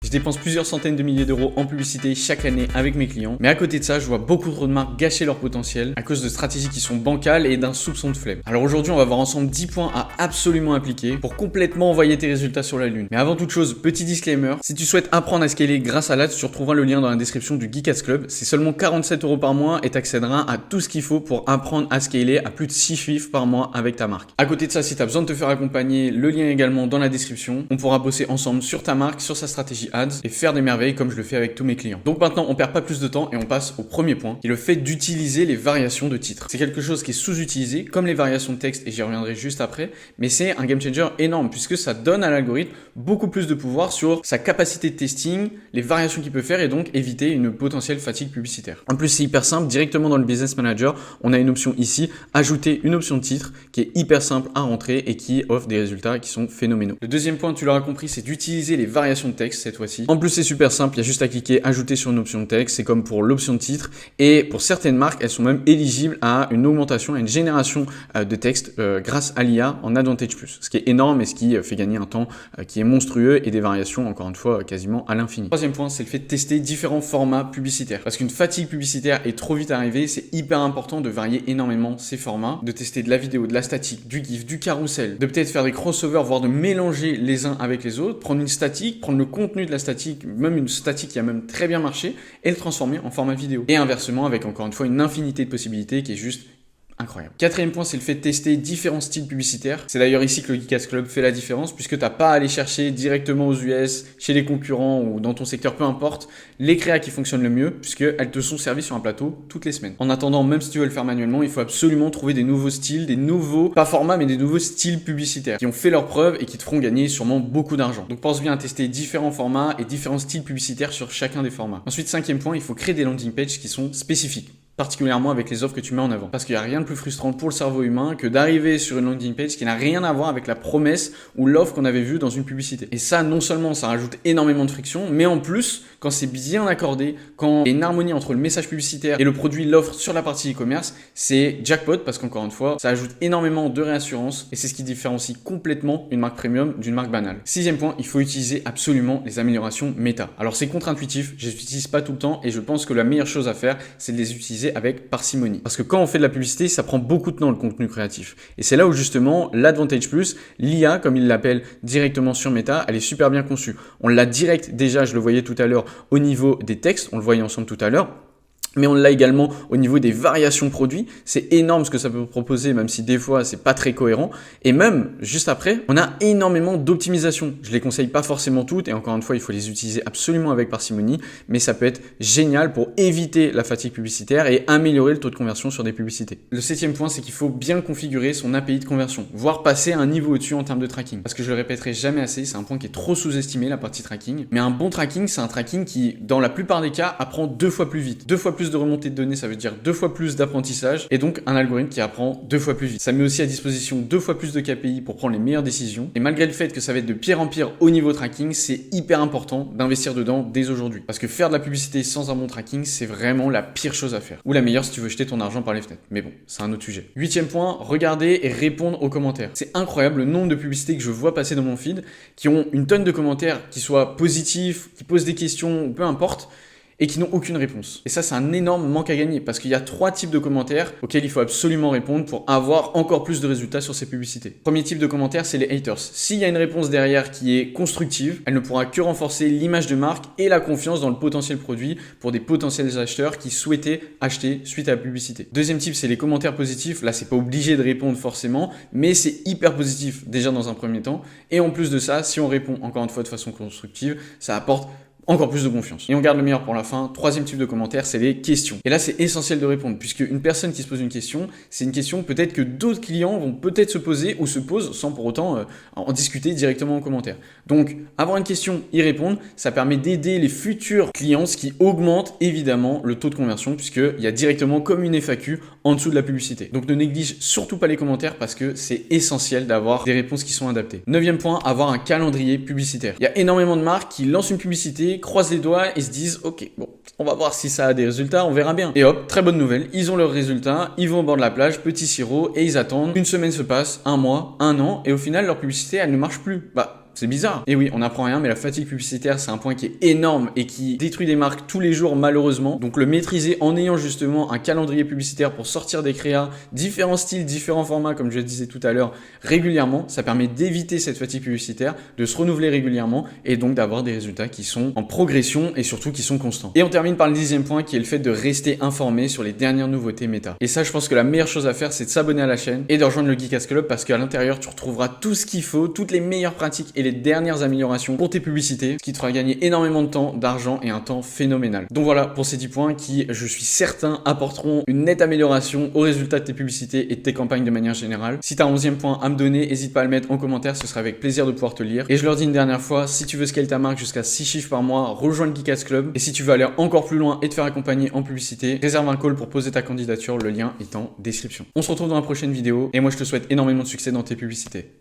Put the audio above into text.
Je dépense plusieurs centaines de milliers d'euros en publicité chaque année avec mes clients. Mais à côté de ça, je vois beaucoup trop de marques gâcher leur potentiel à cause de stratégies qui sont bancales et d'un soupçon de flemme. Alors aujourd'hui, on va voir ensemble 10 points à absolument appliquer pour complètement envoyer tes résultats sur la lune. Mais avant toute chose, petit disclaimer, si tu souhaites apprendre à scaler grâce à l'Ads, tu retrouveras le lien dans la description du Geek Ads Club. C'est seulement 47 € par mois et tu accéderas à tout ce qu'il faut pour apprendre à scaler à plus de 6 chiffres par mois avec ta marque. À côté de ça, si tu as besoin de te faire accompagner, le lien est également dans la description. On pourra bosser ensemble sur ta marque, sur sa stratégie Ads et faire des merveilles comme je le fais avec tous mes clients. Donc maintenant, on perd pas plus de temps et on passe au premier point, qui est le fait d'utiliser les variations de titres. C'est quelque chose qui est sous-utilisé, comme les variations de texte, et j'y reviendrai juste après, mais c'est un game changer énorme puisque ça donne à l'algorithme beaucoup plus de pouvoir sur sa capacité de testing, les variations qu'il peut faire et donc éviter une potentielle fatigue publicitaire. En plus, c'est hyper simple, directement dans le Business Manager, on a une option ici, ajouter une option de titre qui est hyper simple à rentrer et qui offre des résultats qui sont phénoménaux. Le deuxième point, tu l'auras compris, c'est d'utiliser les variations de texte cette fois-ci. En plus, c'est super simple, il y a juste à cliquer, ajouter sur une option de texte, c'est comme pour l'option de titre et pour certaines marques, elles sont même éligibles à une augmentation, à une génération de texte grâce à l'IA en Advantage+, ce qui est énorme et ce qui fait gagner un temps qui est monstrueux et des variations, encore une fois, quasiment à l'infini. Troisième point, c'est le fait de tester différents formats publicitaires. Parce qu'une fatigue publicitaire est trop vite arrivée, c'est hyper important de varier énormément ces formats, de tester de la vidéo, de la statique, du GIF, du carrousel, de peut-être faire des crossovers, voire de mélanger les uns avec les autres, prendre une statique, prendre le contenu de la statique, même une statique qui a même très bien marché, et le transformer en format vidéo. Et inversement, avec encore une fois une infinité de possibilités qui est juste incroyable. Quatrième point, c'est le fait de tester différents styles publicitaires. C'est d'ailleurs ici que le Geek Ads Club fait la différence puisque tu n'as pas à aller chercher directement aux US, chez les concurrents ou dans ton secteur, peu importe, les créas qui fonctionnent le mieux puisqu'elles te sont servies sur un plateau toutes les semaines. En attendant, même si tu veux le faire manuellement, il faut absolument trouver des nouveaux styles, des nouveaux, pas formats, mais des nouveaux styles publicitaires qui ont fait leurs preuves et qui te feront gagner sûrement beaucoup d'argent. Donc pense bien à tester différents formats et différents styles publicitaires sur chacun des formats. Ensuite, cinquième point, il faut créer des landing pages qui sont spécifiques, particulièrement avec les offres que tu mets en avant. Parce qu'il n'y a rien de plus frustrant pour le cerveau humain que d'arriver sur une landing page qui n'a rien à voir avec la promesse ou l'offre qu'on avait vue dans une publicité. Et ça, non seulement ça rajoute énormément de friction, mais en plus, quand c'est bien accordé, quand il y a une harmonie entre le message publicitaire et le produit, l'offre sur la partie e-commerce, c'est jackpot parce qu'encore une fois, ça ajoute énormément de réassurance et c'est ce qui différencie complètement une marque premium d'une marque banale. Sixième point, il faut utiliser absolument les améliorations méta. Alors c'est contre-intuitif, je les utilise pas tout le temps et je pense que la meilleure chose à faire, c'est de les utiliser avec parcimonie. Parce que quand on fait de la publicité, ça prend beaucoup de temps le contenu créatif. Et c'est là où justement l'Advantage+, l'IA comme il l'appelle directement sur Meta, elle est super bien conçue. On l'a direct déjà, je le voyais tout à l'heure, au niveau des textes, on le voyait ensemble tout à l'heure. Mais on l'a également au niveau des variations produits. C'est énorme ce que ça peut proposer, même si des fois, c'est pas très cohérent. Et même, juste après, on a énormément d'optimisation. Je les conseille pas forcément toutes. Et encore une fois, il faut les utiliser absolument avec parcimonie. Mais ça peut être génial pour éviter la fatigue publicitaire et améliorer le taux de conversion sur des publicités. Le septième point, c'est qu'il faut bien configurer son API de conversion, voire passer à un niveau au-dessus en termes de tracking. Parce que je le répéterai jamais assez, c'est un point qui est trop sous-estimé, la partie tracking. Mais un bon tracking, c'est un tracking qui, dans la plupart des cas, apprend 2 fois plus vite. 2 fois plus de remontée de données, ça veut dire 2 fois plus d'apprentissage et donc un algorithme qui apprend 2 fois plus vite. Ça met aussi à disposition 2 fois plus de KPI pour prendre les meilleures décisions. Et malgré le fait que ça va être de pire en pire au niveau tracking, c'est hyper important d'investir dedans dès aujourd'hui. Parce que faire de la publicité sans un bon tracking, c'est vraiment la pire chose à faire. Ou la meilleure si tu veux jeter ton argent par les fenêtres. Mais bon, c'est un autre sujet. Huitième point, regarder et répondre aux commentaires. C'est incroyable le nombre de publicités que je vois passer dans mon feed qui ont une tonne de commentaires qui soient positifs, qui posent des questions ou peu importe, et qui n'ont aucune réponse. Et ça, c'est un énorme manque à gagner parce qu'il y a 3 types de commentaires auxquels il faut absolument répondre pour avoir encore plus de résultats sur ces publicités. Premier type de commentaire, c'est les haters. S'il y a une réponse derrière qui est constructive, elle ne pourra que renforcer l'image de marque et la confiance dans le potentiel produit pour des potentiels acheteurs qui souhaitaient acheter suite à la publicité. Deuxième type, c'est les commentaires positifs. Là, c'est pas obligé de répondre forcément, mais c'est hyper positif déjà dans un premier temps. Et en plus de ça, si on répond encore une fois de façon constructive, ça apporte encore plus de confiance. Et on garde le meilleur pour la fin. Troisième type de commentaire, c'est les questions. Et là, c'est essentiel de répondre puisque une personne qui se pose une question, c'est une question peut-être que d'autres clients vont peut-être se poser ou se posent sans pour autant en discuter directement en commentaire. Donc, avoir une question, y répondre, ça permet d'aider les futurs clients, ce qui augmente évidemment le taux de conversion puisqu'il y a directement comme une FAQ en dessous de la publicité. Donc, ne néglige surtout pas les commentaires parce que c'est essentiel d'avoir des réponses qui sont adaptées. Neuvième point, avoir un calendrier publicitaire. Il y a énormément de marques qui lancent une publicité, croisent les doigts et se disent ok, bon, on va voir si ça a des résultats, on verra bien. Et hop, très bonne nouvelle, ils ont leurs résultats, ils vont au bord de la plage, petit sirop, et ils attendent. Une semaine se passe, un mois, un an, et au final leur publicité elle ne marche plus. Bah C'est bizarre. Et oui, on n'apprend rien, mais la fatigue publicitaire, c'est un point qui est énorme et qui détruit des marques tous les jours malheureusement. Donc le maîtriser en ayant justement un calendrier publicitaire pour sortir des créas, différents styles, différents formats, comme je le disais tout à l'heure, régulièrement, ça permet d'éviter cette fatigue publicitaire, de se renouveler régulièrement et donc d'avoir des résultats qui sont en progression et surtout qui sont constants. Et on termine par le 10e point qui est le fait de rester informé sur les dernières nouveautés méta. Et ça, je pense que la meilleure chose à faire, c'est de s'abonner à la chaîne et de rejoindre le Geekass Club parce qu'à l'intérieur, tu retrouveras tout ce qu'il faut, toutes les meilleures pratiques et les dernières améliorations pour tes publicités, ce qui te fera gagner énormément de temps, d'argent et un temps phénoménal. Donc voilà pour ces 10 points qui, je suis certain, apporteront une nette amélioration aux résultats de tes publicités et de tes campagnes de manière générale. Si tu as un 11e point à me donner, n'hésite pas à le mettre en commentaire, ce sera avec plaisir de pouvoir te lire. Et je leur dis une dernière fois, si tu veux scaler ta marque jusqu'à 6 chiffres par mois, rejoins le Geekass Club. Et si tu veux aller encore plus loin et te faire accompagner en publicité, réserve un call pour poser ta candidature, le lien est en description. On se retrouve dans la prochaine vidéo et moi je te souhaite énormément de succès dans tes publicités.